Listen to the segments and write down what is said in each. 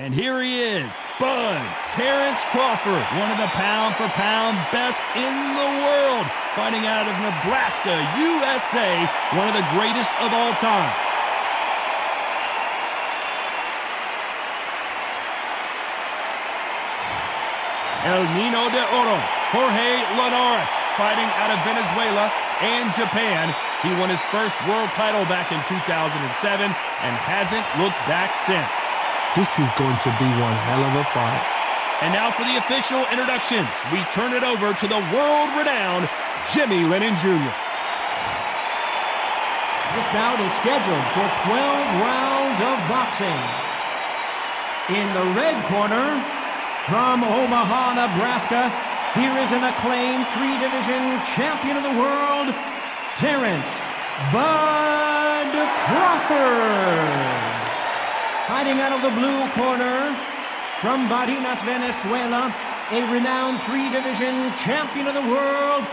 And here he is, Bud Terence Crawford, one of the pound-for-pound best in the world, fighting out of Nebraska, USA, one of the greatest of all time. El Nino de Oro, Jorge Linares, fighting out of Venezuela and Japan. He won his first world title back in 2007 and hasn't looked back since. This is going to be one hell of a fight. And now for the official introductions. We turn it over to the world-renowned Jimmy Lennon Jr. This bout is scheduled for 12 rounds of boxing. In the red corner, from Omaha, Nebraska, here is an acclaimed three-division champion of the world, Terence "Bud" Crawford. Fighting out of the blue corner, from Barinas, Venezuela, a renowned three-division champion of the world,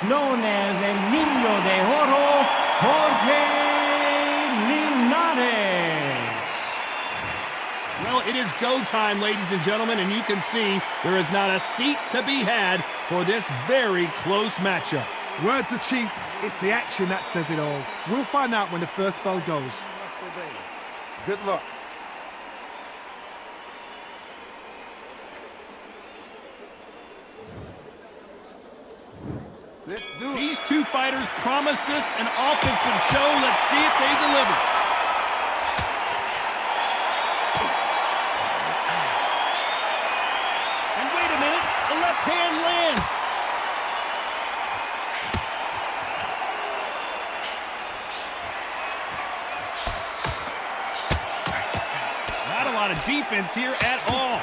known as El Nino de Oro, Jorge Linares. Well, it is go time, ladies and gentlemen, and you can see there is not a seat to be had for this very close matchup. Words are cheap. It's the action that says it all. We'll find out when the first bell goes. Good luck. Let's do it. These two fighters promised us an offensive show. Let's see if they deliver. And wait a minute, the left hand lands. Not a lot of defense here at all.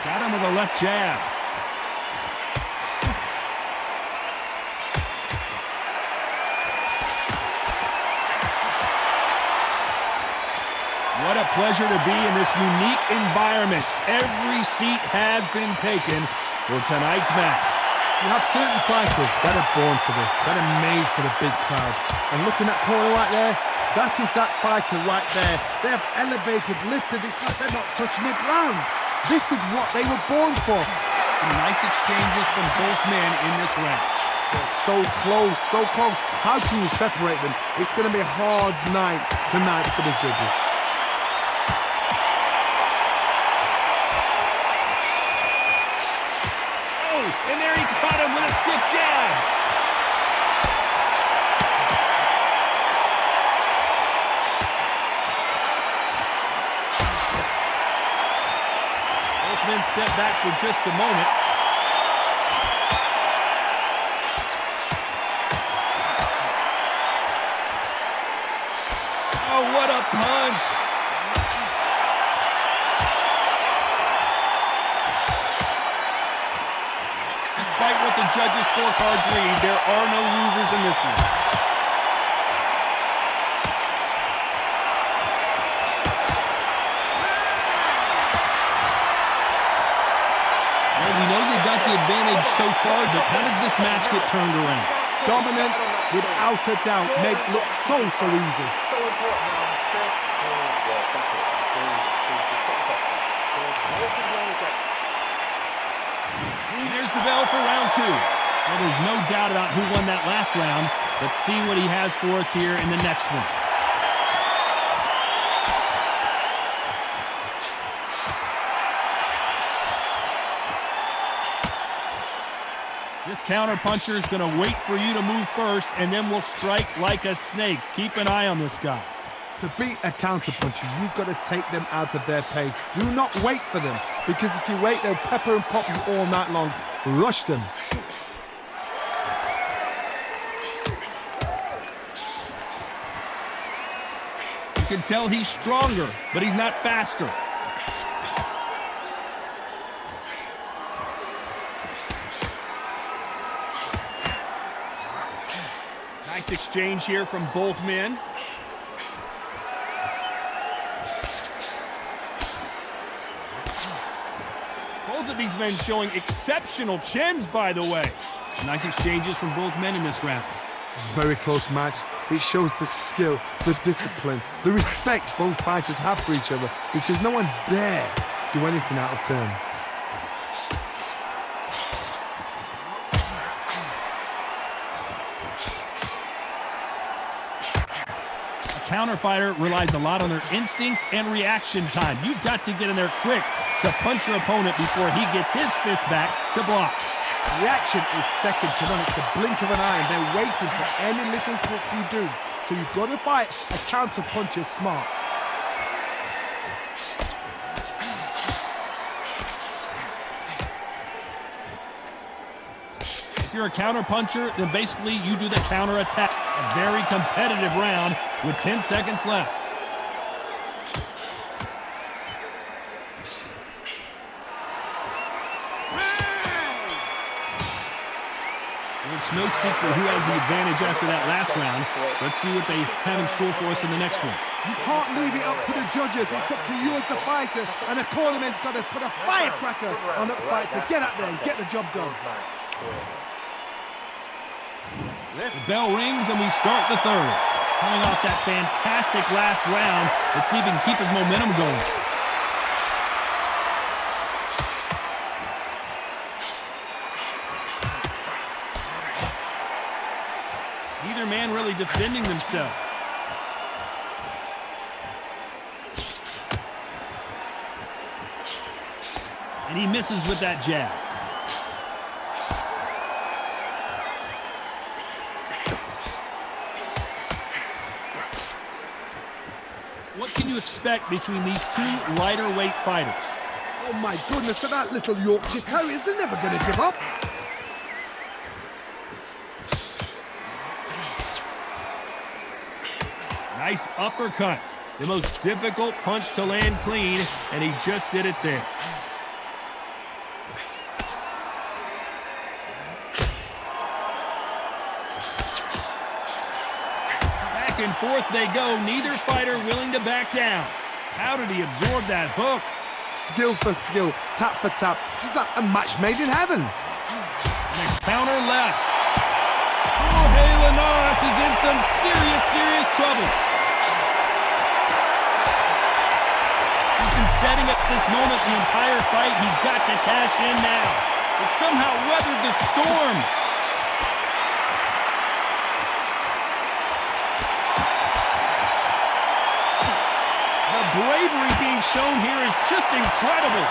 Got him with a left jab. What a pleasure to be in this unique environment. Every seat has been taken for tonight's match. You have certain fighters that are born for this, that are made for the big crowd. And looking at corner right there, that is that fighter right there. They have elevated, lifted, it's like they're not touching the ground. This is what they were born for. Some nice exchanges from both men in this round. They're so close, so close. How can you separate them? It's going to be a hard night tonight for the judges. Oh, and there he caught him with a stiff jab. Both men step back for just a moment. Oh, what a punch! Despite what the judges' scorecards read, there are no losers in this one. Well, we know they've got the advantage so far, but how does this match get turned around? Dominance, without a doubt, make it look so easy. There's the bell for round two. Well, there's no doubt about who won that last round. Let's see what he has for us here in the next one. This counterpuncher is going to wait for you to move first, and then will strike like a snake. Keep an eye on this guy. To beat a counterpuncher, you've got to take them out of their pace. Do not wait for them, because if you wait, they'll pepper and pop you all night long. Rush them. You can tell he's stronger, but he's not faster. Nice exchange here from both men. Both of these men showing exceptional chins, by the way. Nice exchanges from both men in this round. Very close match. It shows the skill, the discipline, the respect both fighters have for each other because no one dare do anything out of turn. A counter fighter relies a lot on their instincts and reaction time. You've got to get in there quick to punch your opponent before he gets his fist back to block. Reaction is second to none. It's the blink of an eye, and they're waiting for any little touch you do. So you've got to fight a counter puncher smart. If you're a counter puncher, then basically you do the counter attack. A very competitive round with 10 seconds left. It's no secret who has the advantage after that last round. Let's see what they have in store for us in the next one. You can't leave it up to the judges. It's up to you as the fighter, and the cornerman's got to put a firecracker on that fight to get out there and get the job done. The bell rings and we start the third. Coming off that fantastic last round, let's see if he can keep his momentum going. Neither man really defending themselves. And he misses with that jab. What can you expect between these two lighter weight fighters? Oh my goodness, and that little Yorkshire Terriers, they're never going to give up. Nice uppercut. The most difficult punch to land clean, and he just did it there. Back and forth they go, neither fighter willing to back down. How did he absorb that hook? Skill for skill, tap for tap, just like a match made in heaven. And a counter left. Jorge Linares is in some serious troubles. He's been setting up this moment the entire fight. He's got to cash in now. But somehow weathered the storm. The bravery being shown here is just incredible.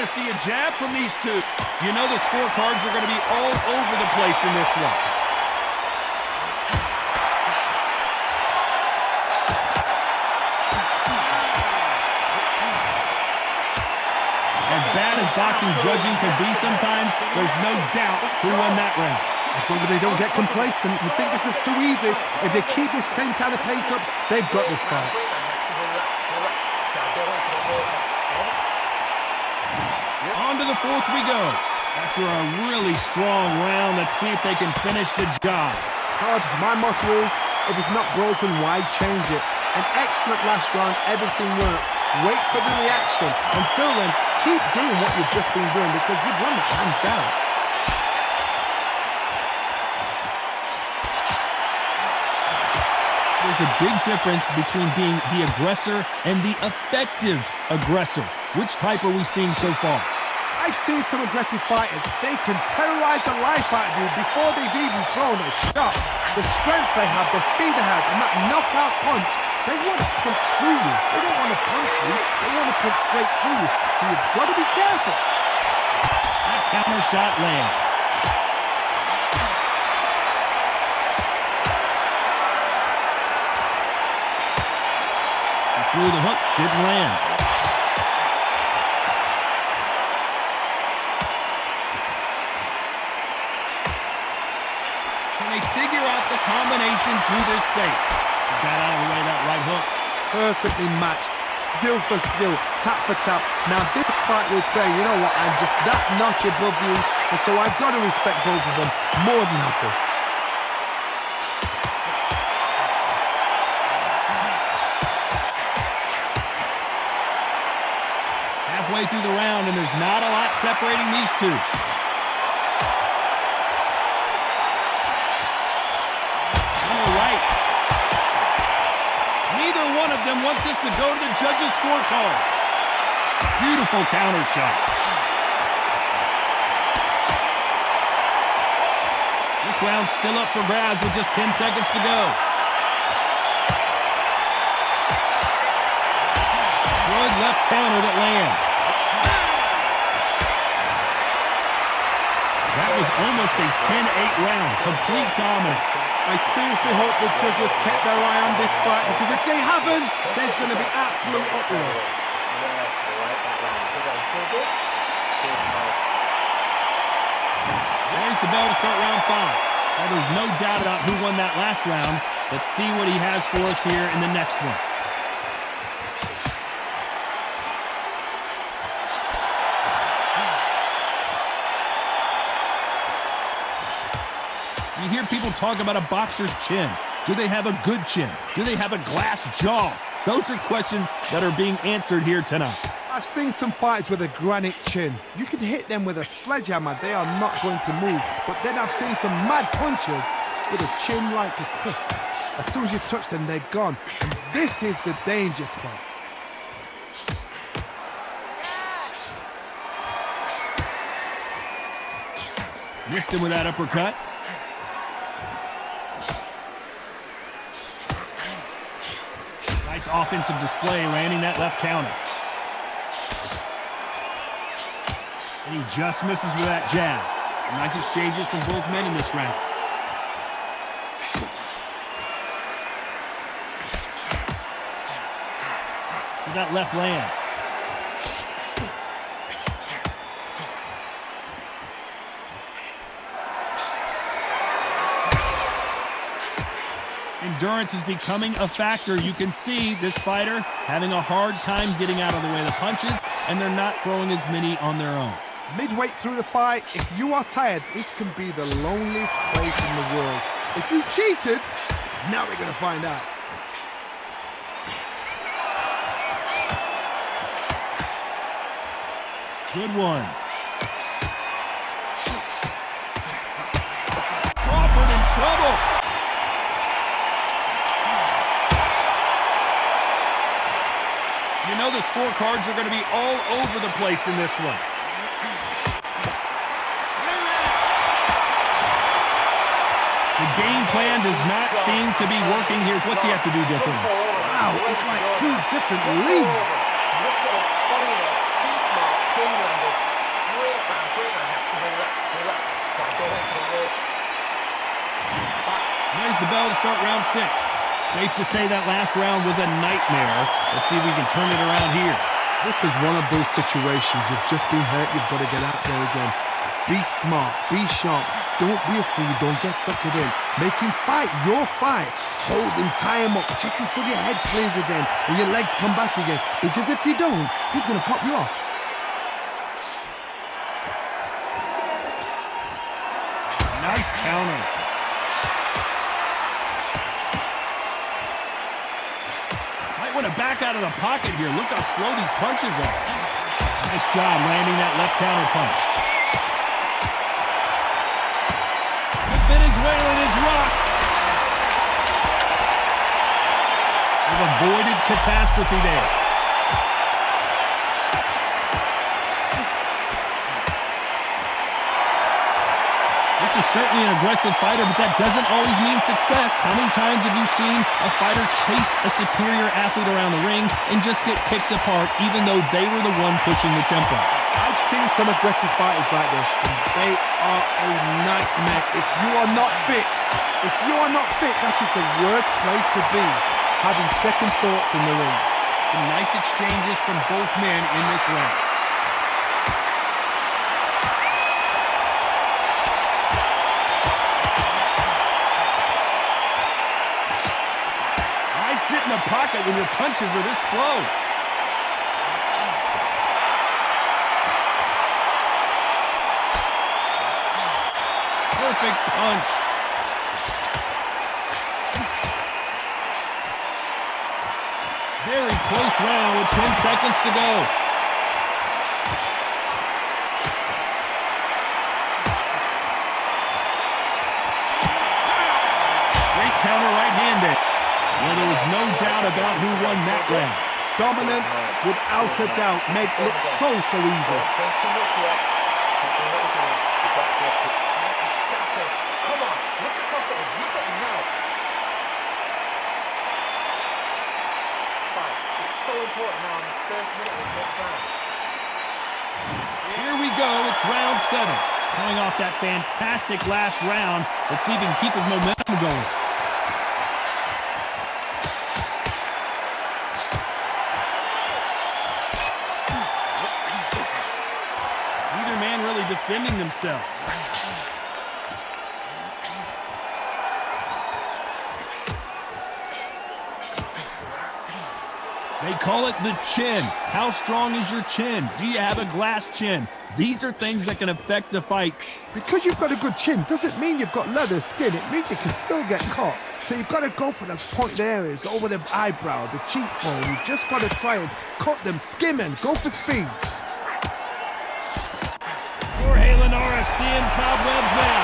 See a jab from these two. You know the scorecards are going to be all over the place in this one. As bad as boxing judging can be sometimes, there's no doubt who won that round. As long as they don't get complacent, you think this is too easy. If they keep this same kind of pace up, they've got this fight. On to the fourth we go. After a really strong round, let's see if they can finish the job. Todd, my motto is, if it's not broken, why change it? An excellent last round, everything worked. Wait for the reaction. Until then, keep doing what you've just been doing because you've won it hands down. There's a big difference between being the aggressor and the effective aggressor. Which type are we seeing so far? I've seen some aggressive fighters. They can terrorize the life out of you before they've even thrown a shot. The strength they have, the speed they have, and that knockout punch, they want to punch through you. They don't want to punch you. They want to punch straight through you. So you've got to be careful. That counter shot lands. He threw the hook, didn't land. Figure out the combination to this safe. Got out of the way that right hook. Perfectly matched, skill for skill, tap for tap. Now this fight will say, you know what, I'm just that notch above you, and so I've got to respect both of them more than happy. halfway through the round, and there's not a lot separating these two. On the right. Neither one of them want this to go to the judges' scorecards. Beautiful counter shot. This round's still up for grabs with just 10 seconds to go. Good left counter that lands. That was almost a 10-8 round. Complete dominance. I seriously hope the judges kept their eye on this fight, because if they haven't, there's going to be absolute uproar. There's the bell to start round 5. Now, there's no doubt about who won that last round. Let's see what he has for us here in the next one. You hear people talk about a boxer's chin. Do they have a good chin? Do they have a glass jaw? Those are questions that are being answered here tonight. I've seen some fighters with a granite chin. You can hit them with a sledgehammer, they are not going to move. But then I've seen some mad punchers with a chin like a crisp. As soon as you touch them, they're gone. And this is the danger spot. Missed him with that uppercut. Nice offensive display, landing that left counter. And he just misses with that jab. Nice exchanges from both men in this round. So that left lands. Endurance is becoming a factor. You can see this fighter having a hard time getting out of the way of the punches, and they're not throwing as many on their own. Midway through the fight, if you are tired, this can be the loneliest place in the world. If you cheated, now we're going to find out. Good one. Crawford in trouble. You know the scorecards are going to be all over the place in this one. The game plan does not seem to be working here. What's he have to do differently? Wow, it's like two different leagues. There's the bell to start round 6. Safe to say that last round was a nightmare. Let's see if we can turn it around here. This is one of those situations. You've just been hurt. You've got to get out there again. Be smart. Be sharp. Don't be a fool. Don't get suckered in. Make him fight your fight. Hold him, tie him up just until your head clears again and your legs come back again. Because if you don't, he's going to pop you off. Nice counter. Want to back out of the pocket here. Look how slow these punches are. Nice job landing that left counter punch. The Venezuelan is rocked. They've avoided catastrophe there. This is certainly an aggressive fighter, but that doesn't always mean success. How many times have you seen a fighter chase a superior athlete around the ring and just get picked apart even though they were the one pushing the tempo? I've seen some aggressive fighters like this, and they are a nightmare. If you are not fit, that is the worst place to be, having second thoughts in the ring. Some nice exchanges from both men in this round. Sit in the pocket when your punches are this slow. Perfect punch. Very close round with 10 seconds to go. Great counter right-handed. Well, there was no doubt about who won that round. Dominance, without a doubt, made it look so easy. Come on, look confident. You got him now. It's so important now in this first minute of this round. Here we go. It's round 7. Coming off that fantastic last round. Let's see if he can keep his momentum going. Neither man really defending themselves. They call it the chin. How strong is your chin? Do you have a glass chin? These are things that can affect the fight. Because you've got a good chin doesn't mean you've got leather skin. It means you can still get caught. So you've got to go for those pointed areas over the eyebrow, the cheekbone. You've just got to try and cut them, skim and go for speed. Jorge Linares seeing cobwebs now.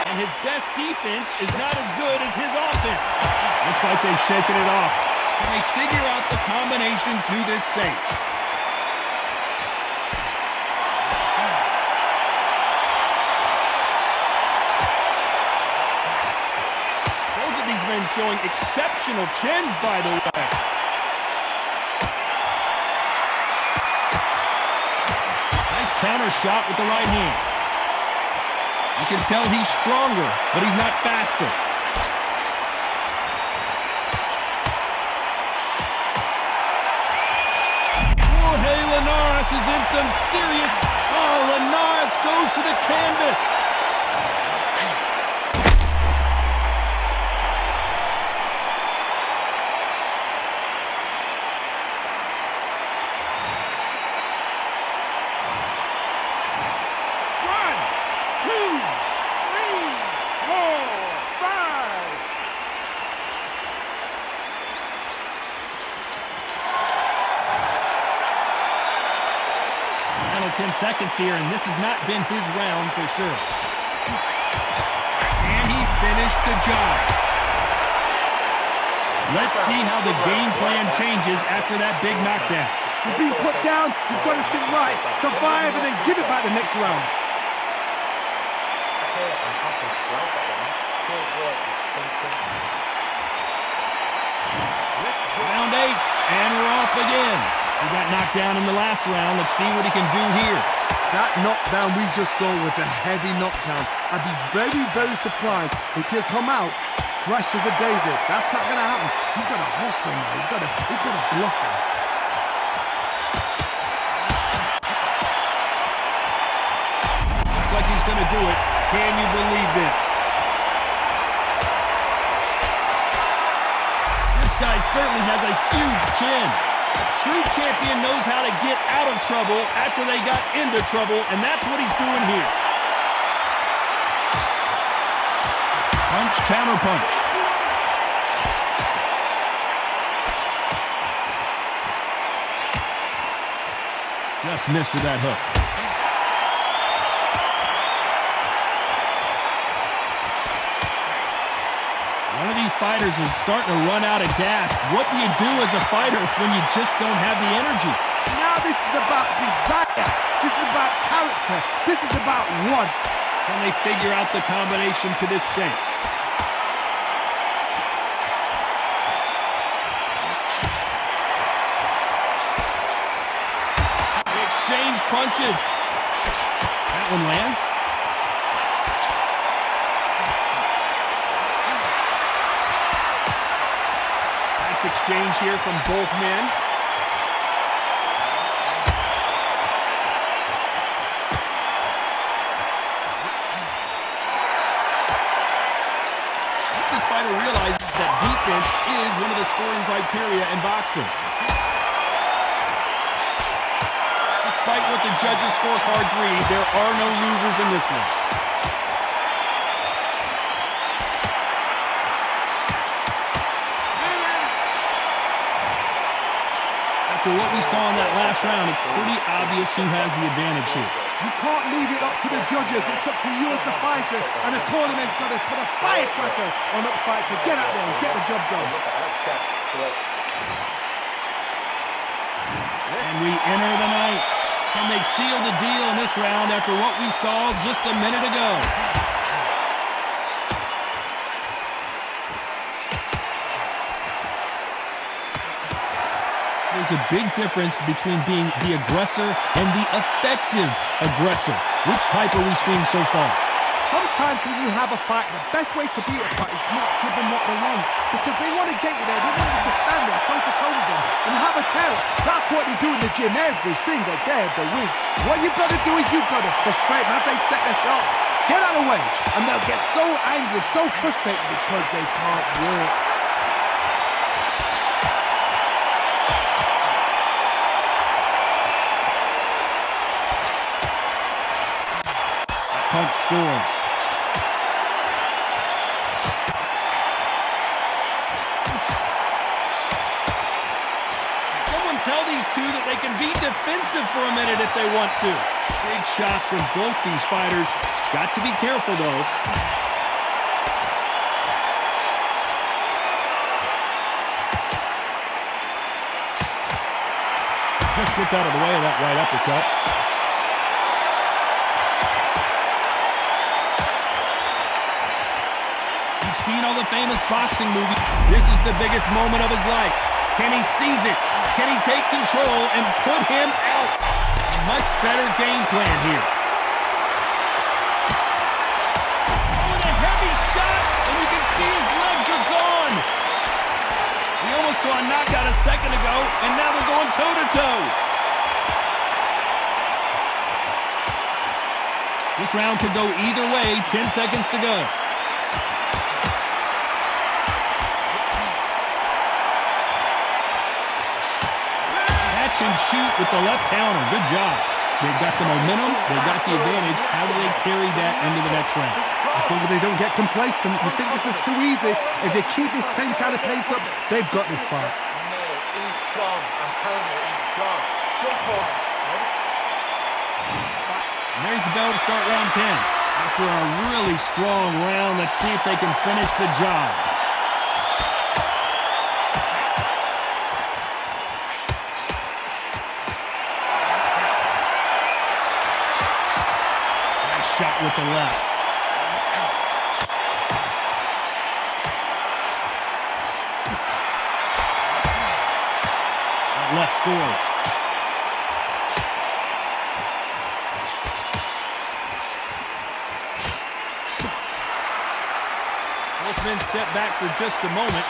And his best defense is not as good as his offense. Looks like they've shaken it off. Can they figure out the combination to this safe? Both of these men showing exceptional chins, by the way. Nice counter shot with the right hand. You can tell he's stronger, but he's not faster. Jorge Linares is in some serious... Oh, Linares goes to the canvas. Final 10 seconds here, and this has not been his round for sure. And he finished the job. Let's see how the game plan changes after that big knockdown. You've been put down, you've got to think right, survive and then give it back the next round. Round 8, and we're off again. He got knocked down in the last round. Let's see what he can do here. That knockdown we just saw was a heavy knockdown. I'd be very, very surprised if he'll come out fresh as a daisy. That's not going to happen. He's got to hustle now. He's got to bluff him. Looks like he's going to do it. Can you believe this? This guy certainly has a huge chin. A true champion knows how to get out of trouble after they got into trouble, and that's what he's doing here. Punch, counter punch. Just missed with that hook. One of these fighters is starting to run out of gas. What do you do as a fighter when you just don't have the energy? Now this is about desire. This is about character. This is about want. Can they figure out the combination to this safe? They exchange punches. That one lands. Exchange here from both men. This fighter realizes that defense is one of the scoring criteria in boxing. Despite what the judges' scorecards read, there are no losers in this one. After what we saw in that last round, it's pretty obvious who has the advantage here. You can't leave it up to the judges. It's up to you as the fighter, and the cornerman's got to put a firecracker on that fight to get out there and get the job done. And we enter the ninth. Can they seal the deal in this round after what we saw just a minute ago? There's a big difference between being the aggressor and the effective aggressor. Which type are we seeing so far? Sometimes when you have a fight, the best way to beat a fight is not give them what they want. Because they want to get you there. They want you to stand there toe-to-toe with them and have a terror. That's what they do in the gym every single day of the week. What you've got to do is you've got to frustrate them as they set their shots. Get out of the way. And they'll get so angry, so frustrated because they can't work. Punch scores. Someone tell these two that they can be defensive for a minute if they want to. Big shots from both these fighters. Got to be careful, though. Just gets out of the way of that right uppercut. Seen all the famous boxing movies. This is the biggest moment of his life. Can he seize it? Can he take control and put him out? A much better game plan here. With a heavy shot, and you can see his legs are gone. We almost saw a knockout a second ago, and now they're going toe-to-toe. This round could go either way. 10 seconds to go. And shoot with the left counter. Good job. They've got the momentum. They've got the advantage. How do they carry that into the next round? As long as they don't get complacent, you think this is too easy. If they keep this same kind of pace up, they've got this fight. He's gone. I'm telling you, he's gone. Jump on. And there's the bell to start round 10. After a really strong round, let's see if they can finish the job. Shot with the left. That left scores. Both men step back for just a moment.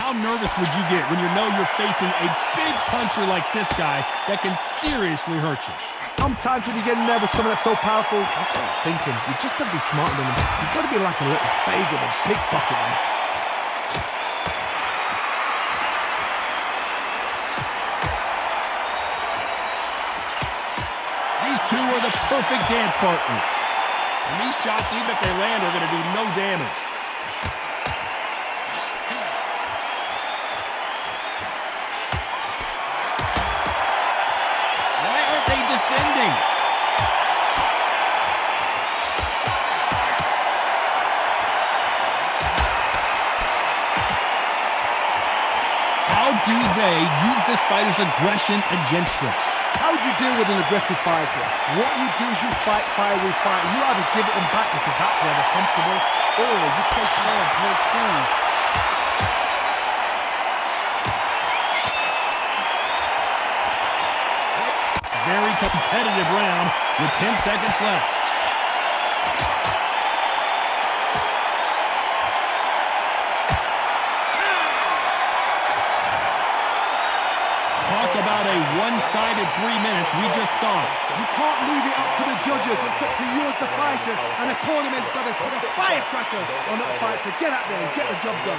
How nervous would you get when you know you're facing a big puncher like this guy that can seriously hurt you? Sometimes when you get nervous, someone that's so powerful, you're thinking, you've just got to be smarter than them. You've got to be like a little faggot and pickpocket them. These two are the perfect dance partners. And these shots, even if they land, are going to do no damage. Defending. How do they use this fighter's aggression against them? How do you deal with an aggressive fighter? What you do is you fight fire with fire. You either give it them back because that's where they're comfortable, or you play slow, play cool. Very competitive round with 10 seconds left. Talk about a one-sided 3 minutes. We just saw it. You can't leave it up to the judges. It's up to you as the fighter, and the cornerman's got to put a firecracker on that fight to get out there and get the job done.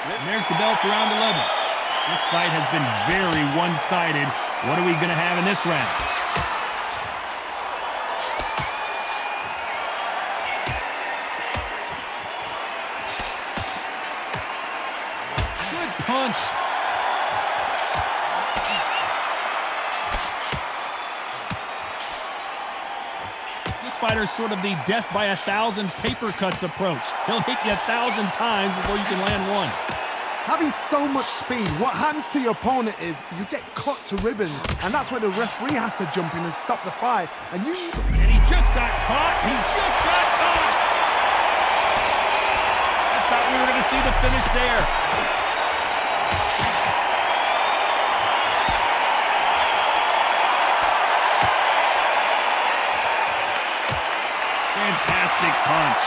And there's the bell for round 11. This fight has been very one-sided. What are we going to have in this round? punch. This fighter's sort of the death by 1,000 paper cuts approach. He'll hit you 1,000 times before you can land one. Having so much speed, what happens to your opponent is you get cut to ribbons, and that's where the referee has to jump in and stop the fight. And he just got caught. He just got caught. I thought we were going to see the finish there. Fantastic punch.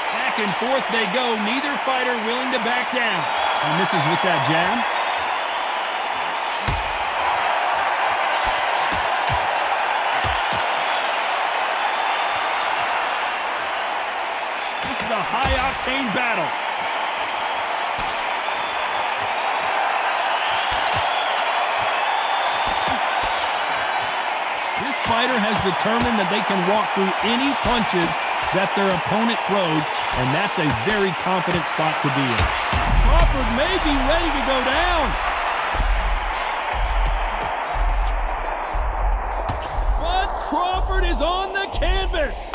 Back and forth they go, neither fighter willing to back down. He misses with that jab. This is a high-octane battle. This fighter has determined that they can walk through any punches that their opponent throws, and that's a very confident spot to be in. Crawford may be ready to go down. But Crawford is on the canvas.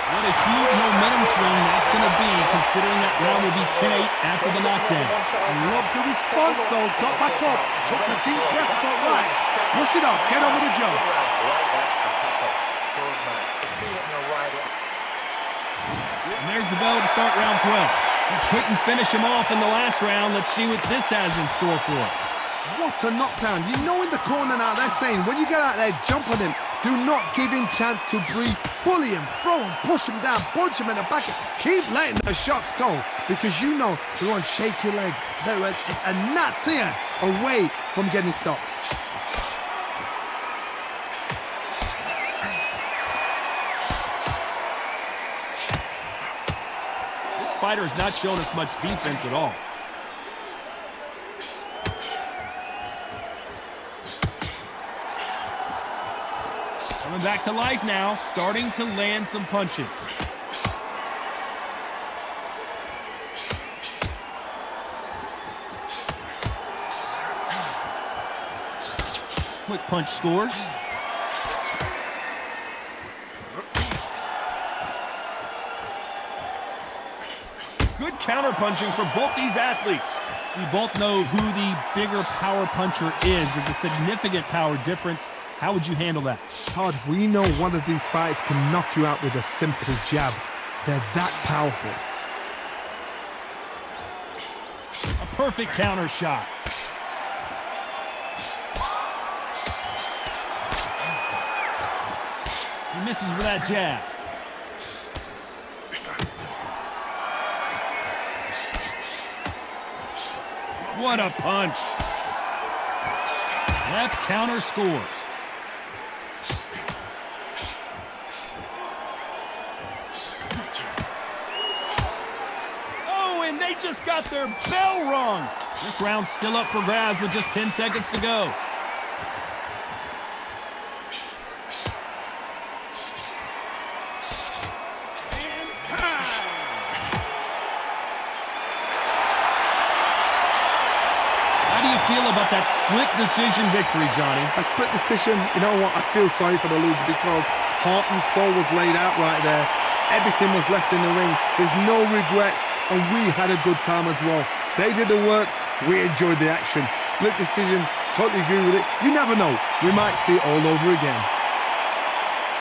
What a huge momentum swing that's going to be, considering that round will be 10-8 after the knockdown. I love the response, though. Got back up, took a deep breath, thought, right, push it up, get on with the job. And there's the bell to start round 12. He couldn't finish him off in the last round. Let's see what this has in store for us. What a knockdown. You know in the corner now, they're saying, when you get out there, jump on him. Do not give him chance to breathe. Bully him, throw him, push him down, punch him in the back. Keep letting the shots go, because you know they won't shake your leg. They're a gnat's ear away from getting stopped. This fighter has not shown us much defense at all. Coming back to life now, starting to land some punches. Quick punch scores. Good counter-punching for both these athletes. We both know who the bigger power puncher is. There's a significant power difference. How would you handle that? Todd, we know one of these fighters can knock you out with a simple jab. They're that powerful. A perfect counter shot. He misses with that jab. What a punch. Left counter scores. And they just got their bell rung. This round's still up for grabs with just 10 seconds to go. And time. How do you feel about that split decision victory, Johnny? A split decision, you know what? I feel sorry for the loser because heart and soul was laid out right there. Everything was left in the ring. There's no regrets, and we had a good time as well. They did the work, we enjoyed the action. Split decision, totally agree with it. You never know, we might see it all over again.